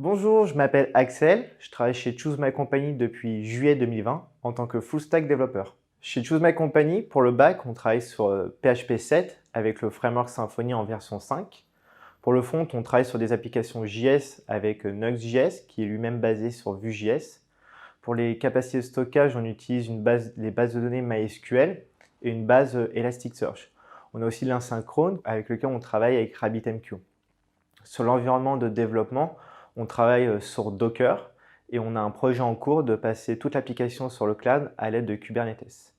Bonjour, je m'appelle Axel, je travaille chez Choose My Company depuis juillet 2020 en tant que full stack développeur. Chez Choose My Company, pour le back, on travaille sur PHP 7 avec le framework Symfony en version 5. Pour le front, on travaille sur des applications JS avec Nuxt.js qui est lui-même basé sur Vue.js. Pour les capacités de stockage, on utilise les bases de données MySQL et une base Elasticsearch. On a aussi l'asynchrone avec lequel on travaille avec RabbitMQ. Sur l'environnement de développement, on travaille sur Docker et on a un projet en cours de passer toute l'application sur le cloud à l'aide de Kubernetes.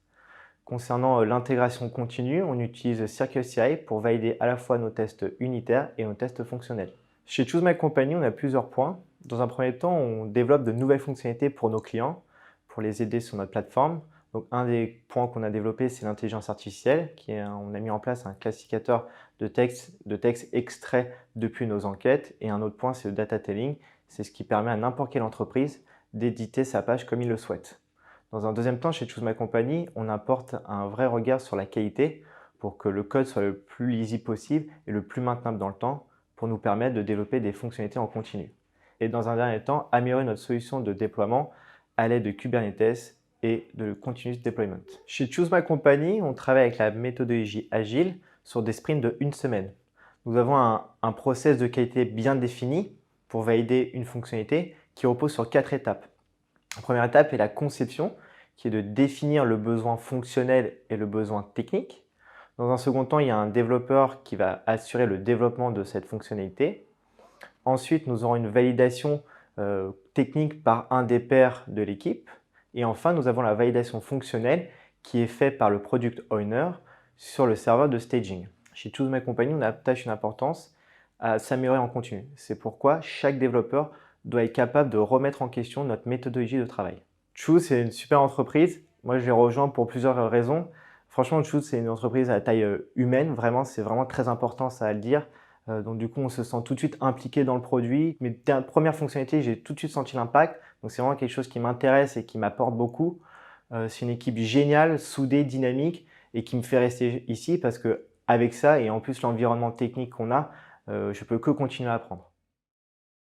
Concernant l'intégration continue, on utilise CircleCI pour valider à la fois nos tests unitaires et nos tests fonctionnels. Chez Choose My Company, on a plusieurs points. Dans un premier temps, on développe de nouvelles fonctionnalités pour nos clients, pour les aider sur notre plateforme. Donc, un des points qu'on a développé, c'est l'intelligence artificielle. On a mis en place un classificateur de texte extrait depuis nos enquêtes. Et un autre point, c'est le data telling. C'est ce qui permet à n'importe quelle entreprise d'éditer sa page comme il le souhaite. Dans un deuxième temps, chez Choose My Company, on apporte un vrai regard sur la qualité pour que le code soit le plus lisible possible et le plus maintenable dans le temps pour nous permettre de développer des fonctionnalités en continu. Et dans un dernier temps, améliorer notre solution de déploiement à l'aide de Kubernetes et de Continuous Deployment. Chez Choose My Company, on travaille avec la méthodologie agile sur des sprints de 1 semaine. Nous avons un process de qualité bien défini pour valider une fonctionnalité qui repose sur 4 étapes. La première étape est la conception, qui est de définir le besoin fonctionnel et le besoin technique. Dans un second temps, il y a un développeur qui va assurer le développement de cette fonctionnalité. Ensuite, nous aurons une validation technique par un des pairs de l'équipe. Et enfin, nous avons la validation fonctionnelle qui est faite par le Product Owner sur le serveur de staging. Chez Choose My Company, on attache une importance à s'améliorer en continu. C'est pourquoi chaque développeur doit être capable de remettre en question notre méthodologie de travail. Choose, c'est une super entreprise. Moi, je l'ai rejoint pour plusieurs raisons. Franchement, Choose, c'est une entreprise à taille humaine. Vraiment, c'est vraiment très important, ça à le dire. Donc du coup, on se sent tout de suite impliqué dans le produit. Mes premières fonctionnalités, j'ai tout de suite senti l'impact. Donc c'est vraiment quelque chose qui m'intéresse et qui m'apporte beaucoup. C'est une équipe géniale, soudée, dynamique et qui me fait rester ici parce que avec ça et en plus l'environnement technique qu'on a, je peux que continuer à apprendre.